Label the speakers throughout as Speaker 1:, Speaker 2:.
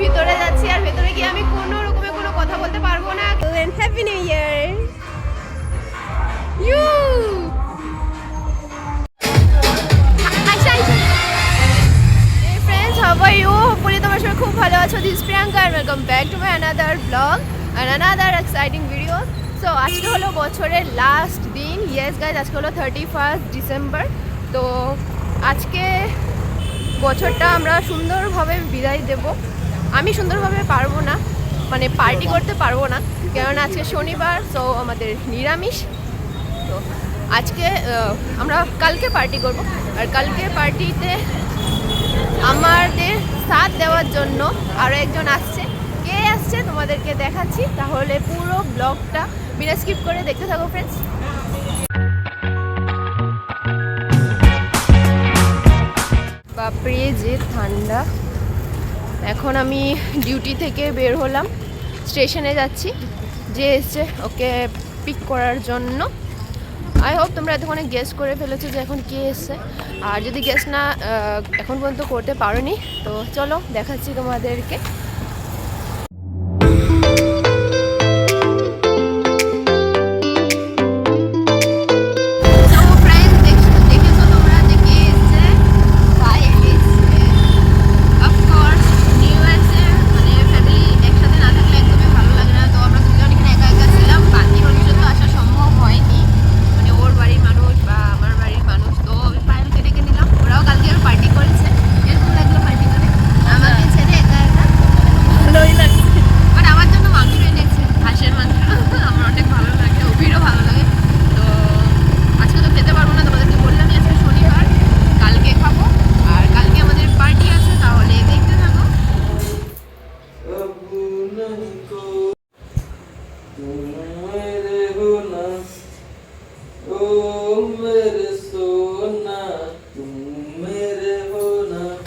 Speaker 1: ভিতরে যাচ্ছি, আর ভেতরে গিয়ে আমি কোনো রকমের কোনো কথা বলতে পারবো না। Happy new year you. How are you? Hopefully তোমার সবাই খুব ভালো আছো। This is Priyanka and welcome back to my another vlog and another exciting video. So আজকে হলো বছরের লাস্ট দিন। Yes guys, আজকে হলো 31st ডিসেম্বর। তো আজকে বছরটা আমরা সুন্দরভাবে বিদায় দেব। আমি সুন্দরভাবে পারবো না, মানে পার্টি করতে পারবো না, কারণ আজকে শনিবার, সো আমাদের নিরামিষ। তো আজকে আমরা কালকে পার্টি করব, আর কালকে পার্টিতে আমাদের সাথ দেওয়ার জন্য আরও একজন আসছে। কে আসছে তোমাদেরকে দেখাচ্ছি, তাহলে পুরো ব্লগটা বিনা স্কিপ করে দেখতে থাকো ফ্রেন্ডস। বাপরে যে ঠান্ডা। এখন আমি ডিউটি থেকে বের হলাম, স্টেশনে যাচ্ছি। যে এসছে ওকে পিক করার জন্য। আই হোপ তোমরা এতক্ষণে গেস করে ফেলেছো যে এখন কে এসছে, আর যদি গেস না এখন পর্যন্ত করতে পারোনি তো চলো দেখাচ্ছি তোমাদেরকে।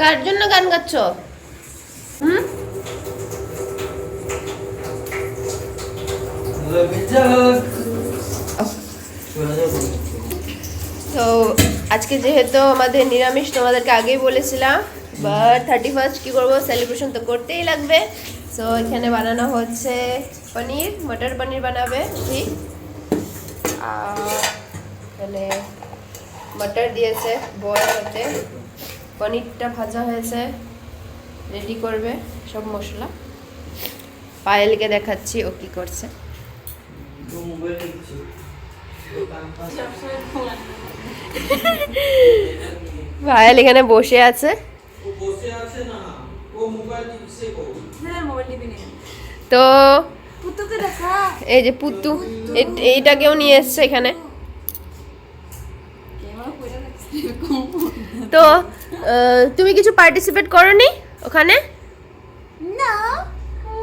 Speaker 1: কার জন্য গান গাচ্ছ? তো আজকে যেহেতু আমাদের নিরামিষ, তোমাদেরকে আগেই বলেছিলাম, বাট 31st কী করবো, সেলিব্রেশন তো করতেই লাগবে। সো এখানে বানানো হচ্ছে পনির, মটর পনির বানাবে ঠিক। এখানে মটর দিয়েছে বয়েল হতে, পনিরটা ভাজা হয়েছে, রেডি করবে সব মশলা। পায়েলকে দেখাচ্ছি ও কি করছে। পায়েল এখানে বসে আছে। তো এই যে পুতু, এইটাকেও নিয়ে এসছে এখানে। তো তুমি কিছু পার্টিসিপেট করোনি ওখানে?
Speaker 2: না,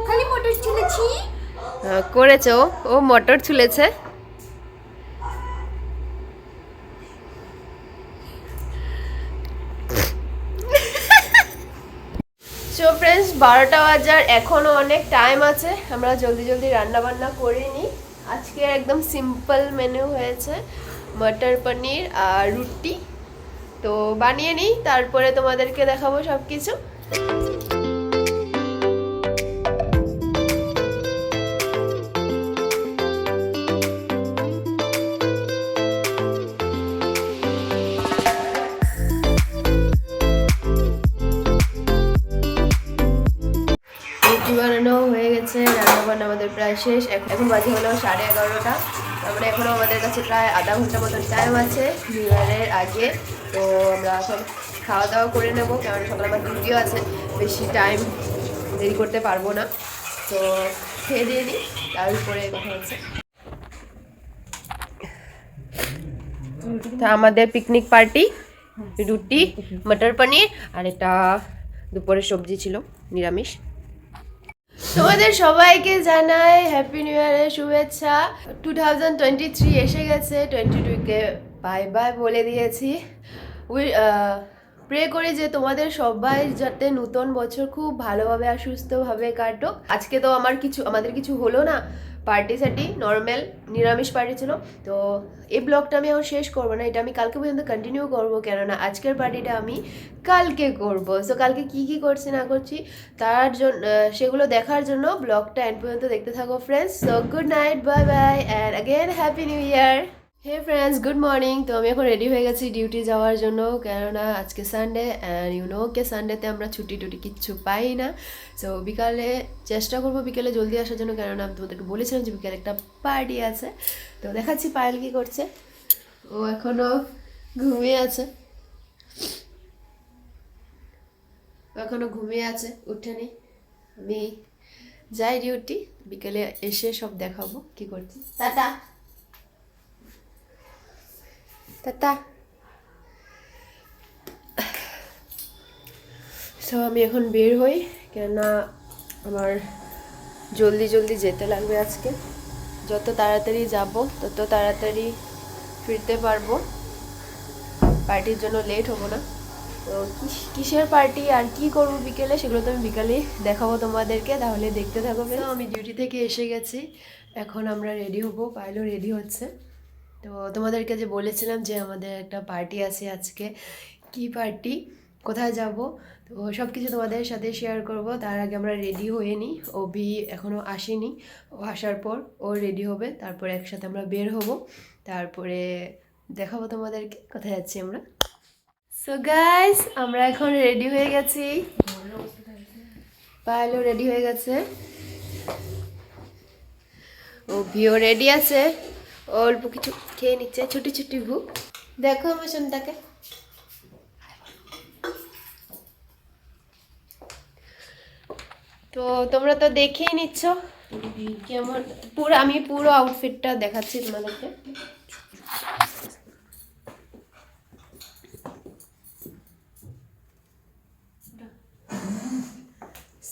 Speaker 2: খালি মটর ছুলেছি।
Speaker 1: করেছে, ও মটর ছুলেছে। সো ফ্রেন্ডস, 12টা বাজার, এখনও অনেক টাইম আছে। আমরা জলদি জলদি রান্না বান্না করে নিই। আজকে একদম সিম্পল মেনু হয়েছে, মটর পনির আর রুটি। তো বানিয়ে নিই, তারপরে তোমাদেরকে দেখাবো সব কিছু। রুটি বানানো হয়ে গেছে, রান্না বান্না আমাদের প্রায় শেষ। এখন বাজে হলো 11:30। তারপরে এখনও আমাদের কাছে প্রায় আধা ঘন্টা মতন টাইম আছে নিউ ইয়ারের আগে। তো আমরা এখন খাওয়া দাওয়া করে নেবো, কারণ সকালে আমার ডিউটিও আছে, বেশি টাইম দেরি করতে পারবো না। তো খেয়ে দিয়ে নিই, তারপরে কথা হচ্ছে। তা আমাদের পিকনিক পার্টি, রুটি, মটর পনির, আর এটা দুপুরের সবজি ছিল নিরামিষ। তোমাদের সবাইকে জানাই হ্যাপি নিউ ইয়ারের শুভেচ্ছা। 2023 এসে গেছে, 22কে বাই বাই বলে দিয়েছি। প্রে করি যে তোমাদের সবাই যাতে নতুন বছর খুব ভালোভাবে আর সুস্থভাবে কাটুক। আজকে তো আমাদের কিছু হলো না, পার্টি সার্টি নর্মাল নিরামিষ পার্টি ছিল। তো এই ব্লগটা আমি এখন শেষ করবো না, এটা আমি কালকে পর্যন্ত কন্টিনিউ করবো, কেননা আজকের পার্টিটা আমি কালকে করব। সো কালকে কি কি করছি না করছি তার জন্য সেগুলো দেখার জন্য ব্লগটা এন্ড পর্যন্ত দেখতে থাকো friends. So good night, bye bye and again happy new year. Hey friends, good morning. তো আমি এখন রেডি হয়ে গেছি ডিউটি যাওয়ার জন্য, কেননা আজকে সানডে অ্যান্ড কে সানডেতে আমরা ছুটি টুটি কিচ্ছু পাই না। সো বিকালে চেষ্টা করবো বিকেলে জলদি আসার জন্য, কেননা আমি তোমাদেরকে বলেছিলাম যে বিকেলে একটা পার্টি আছে। তো দেখাচ্ছি পায়েল কি করছে। ও এখনও ঘুমিয়ে আছে, উঠেনি। আমি যাই ডিউটি, বিকেলে এসে সব দেখাবো কি করছি। Tata tata. সো আমি এখন বের হই, কেননা আমার জলদি যেতে লাগবে আজকে। যত তাড়াতাড়ি যাব তত তাড়াতাড়ি ফিরতে পারবো, পার্টির জন্য লেট হবো না। তো কিসের পার্টি আর কি করবো বিকেলে সেগুলো তো আমি বিকালে দেখাবো তোমাদেরকে, তাহলে দেখতে থাকো। আমি ডিউটি থেকে এসে গেছি, এখন আমরা রেডি হবো, পায়েলও রেডি হচ্ছে। তো তোমাদেরকে যে বলেছিলাম যে আমাদের একটা পার্টি আছে আজকে, কি পার্টি, কোথায় যাব, তো সব কিছু তোমাদের সাথে শেয়ার করব। তার আগে আমরা রেডি হয়ে নিই, অভি এখনও আসেনি, ও আসার পর ও রেডি হবে, তারপরে একসাথে আমরা বের হব, তারপরে দেখাবো তোমাদেরকে কোথায় যাচ্ছি আমরা। সো গাইস, আমরা এখন রেডি হয়ে গেছি, পায়েলও রেডি হয়ে গেছে, অভিও রেডি আছে, অল্প কিছু খেয়ে নিচ্ছে, ছুটি ছুটি ভুক। দেখো আমার সন্তাকে। তো তোমরা তো দেখেই নিচ্ছ কেমন, আমি পুরো আউটফিটটা দেখাচ্ছি তোমাদেরকে।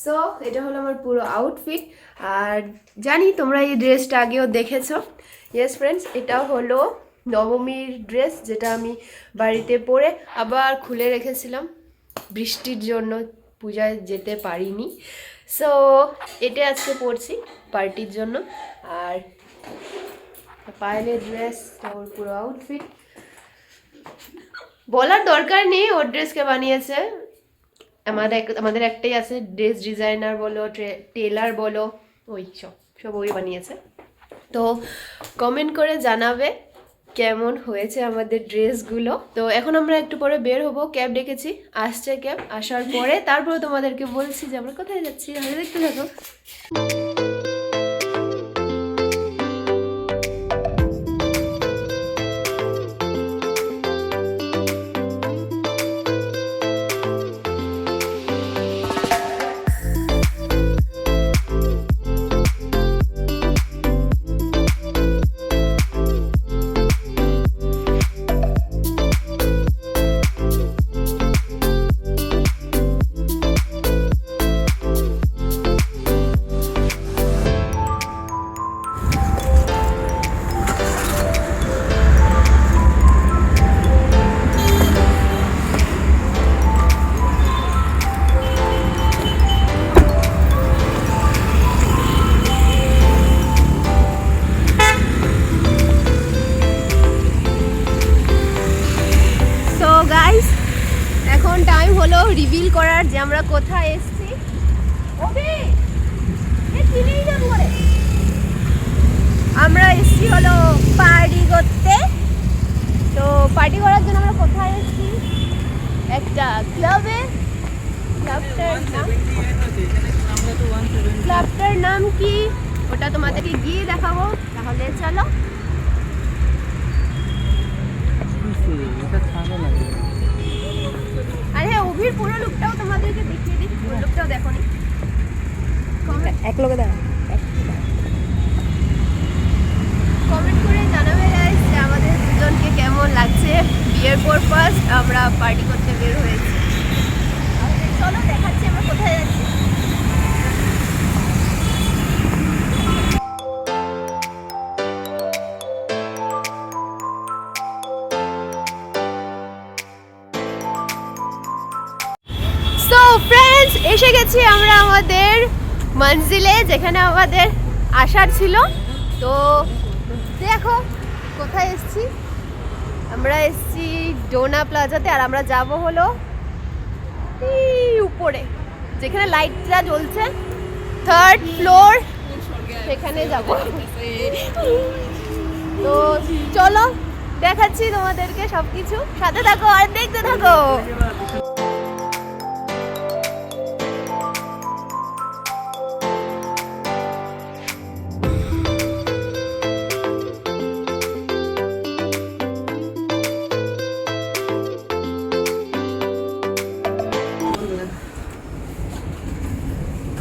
Speaker 1: সো এটা হলো আমার পুরো আউটফিট, আর জানি তোমরা এই ড্রেসটা আগেও দেখেছো। ইয়েস ফ্রেন্ডস, এটা হলো নবমীর ড্রেস, যেটা আমি বাড়িতে পরে আবার খুলে রেখেছিলাম, বৃষ্টির জন্য পূজায় যেতে পারিনি। সো এটা আজকে পরছি পার্টির জন্য। আর পায়েলের ড্রেস, ওর পুরো আউটফিট বলার দরকার নেই, ওর ড্রেসকে বানিয়েছে। আমাদের একটাই আছে ড্রেস ডিজাইনার বলো, টেলার বলো, ওই সব ওই বানিয়েছে। তো কমেন্ট করে জানাবে কেমন হয়েছে আমাদের ড্রেসগুলো। তো এখন আমরা একটু পরে বের হবো, ক্যাব ডেকেছি, আসছে ক্যাব, আসার পরে তারপরে তোমাদেরকে বলছি যে আমরা কোথায় যাচ্ছি, তাহলে দেখতে থাকো। এখন টাইম হলো রিভিল করার যে আমরা কোথায় এসেছি। আমরা এসেছি হলো পার্টি করতে। তো পার্টি করার জন্য আমরা কোথায় এসেছি, একটা ক্লাবে। ক্লাবটার নাম কি ওটা তোমাদেরকে গিয়ে দেখাবো, তাহলে চলো। আরে অভির পুরো লুকটাও তোমাদেরকে দেখিয়ে দিই, পুরো লুকটাও দেখো নি, এক লোকে দাঁড়া। কমেন্ট করে জানাবে গাইস যে আমাদের দুজনকে কেমন লাগছে বিয়ের পর ফার্স্ট আমরা পার্টি করতে বের হয়েছি। চলো দেখাচ্ছি আমরা কোথায় যাচ্ছি। সো ফ্রেন্ডস, এসে গেছি আমরা আমাদের মঞ্জিলে, যেখানে আমাদের আসার ছিল। তো দেখো কোথায় এসছি, আমরা এসছি ডোনা প্লাজাতে, আর আমরা যাব হলো এই উপরে যেখানে লাইটটা জ্বলছে, 3rd ফ্লোর, সেখানে যাব। তো চলো দেখাচ্ছি তোমাদেরকে সবকিছু, সাথে থাকো আর দেখতে থাকো।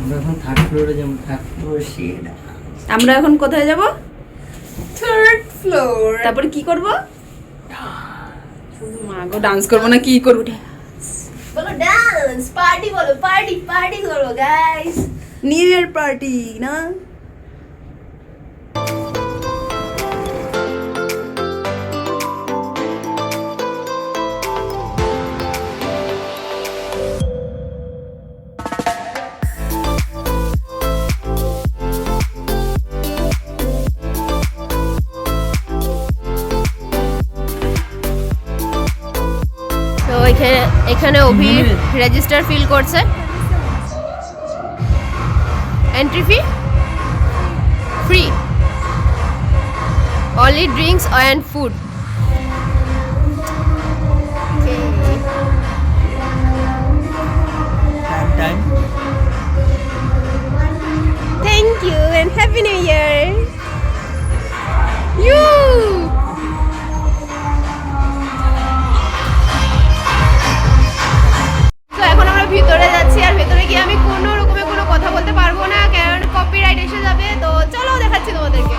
Speaker 3: আমরা এখন 3rd ফ্লোরে যাবো। 3rd floor shade.
Speaker 4: আমরা এখন কোথায় যাব?
Speaker 2: 3rd floor.
Speaker 4: তারপরে কি করব? মা গো, ডান্স করব না কি করব?
Speaker 1: বলো ডান্স, পার্টি বলো, পার্টি পার্টি করো গাইস।
Speaker 4: নিউ ইয়ার পার্টি না?
Speaker 1: তো এখানে অভি রেজিস্টার ফিল করছে। Entry fee free, only drinks and food.
Speaker 3: Time
Speaker 1: thank you and happy new year you. তো এখন আমরা ভিতরে যাচ্ছি, আর ভেতরে গিয়ে আমি কোনো রকমের কোনো কথা বলতে পারবো না, কারণ কপিরাইট এসে যাবে। তো চলো দেখাচ্ছি তোমাদেরকে।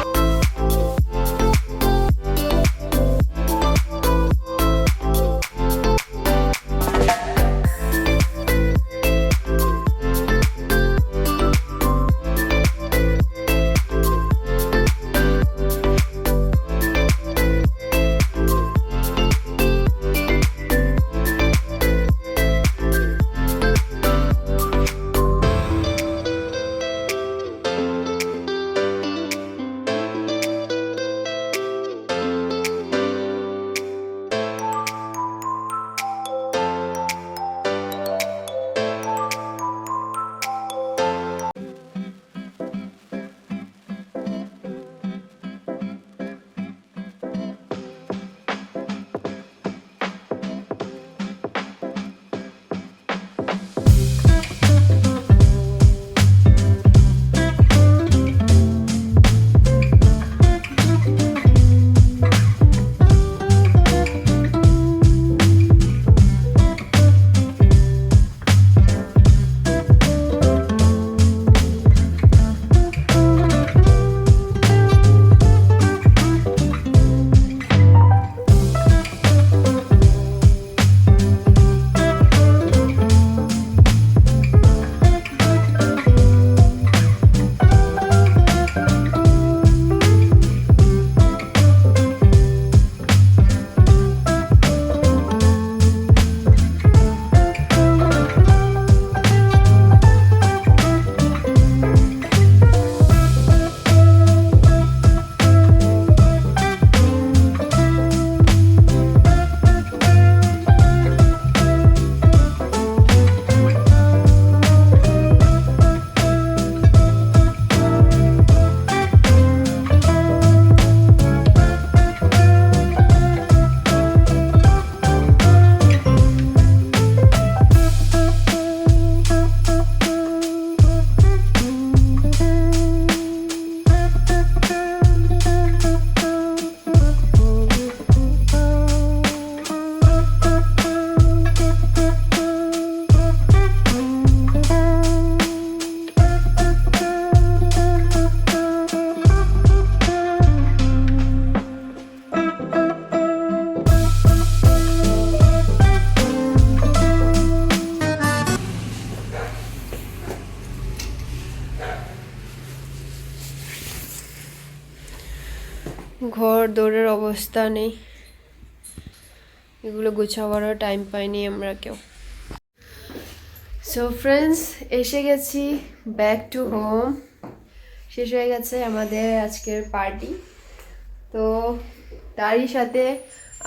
Speaker 1: ঘর দৌড়ের অবস্থা নেই, এগুলো গুছাবারও টাইম পাইনি আমরা কেউ। সো ফ্রেন্ডস, এসে গেছি ব্যাক টু হোম। শেষ হয়ে গেছে আমাদের আজকের পার্টি। তো তারই সাথে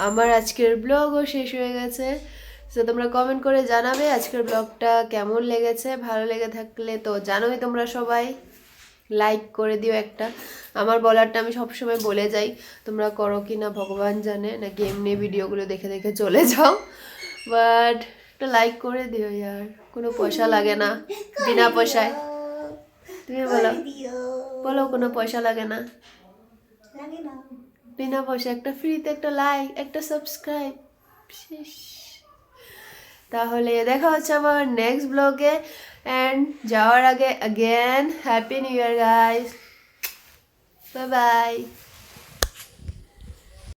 Speaker 1: আমার আজকের ব্লগও শেষ হয়ে গেছে। তো তোমরা কমেন্ট করে জানাবে আজকের ব্লগটা কেমন লেগেছে। ভালো লেগে থাকলে তো জানোই তোমরা সবাই, লাইক করে দিও একটা। আমার বলারটা আমি সবসময় বলে যাই, তোমরা করো কি না ভগবান জানে, নাকি এমনি ভিডিওগুলো দেখে দেখে চলে যাও, বাট একটা লাইক করে দিও ইয়ার, কোনো পয়সা লাগে না, বিনা পয়সায়। তুমি বলো, বলো কোনো পয়সা লাগে না, বিনা পয়সা একটা ফ্রিতে একটা লাইক, একটা সাবস্ক্রাইব, শেষ। তাহলে দেখা হচ্ছে আমার নেক্সট ব্লগে। অ্যান্ড যাওয়ার আগে অ্যাগেন হ্যাপি নিউ ইয়ার গাইস, বাই বাই।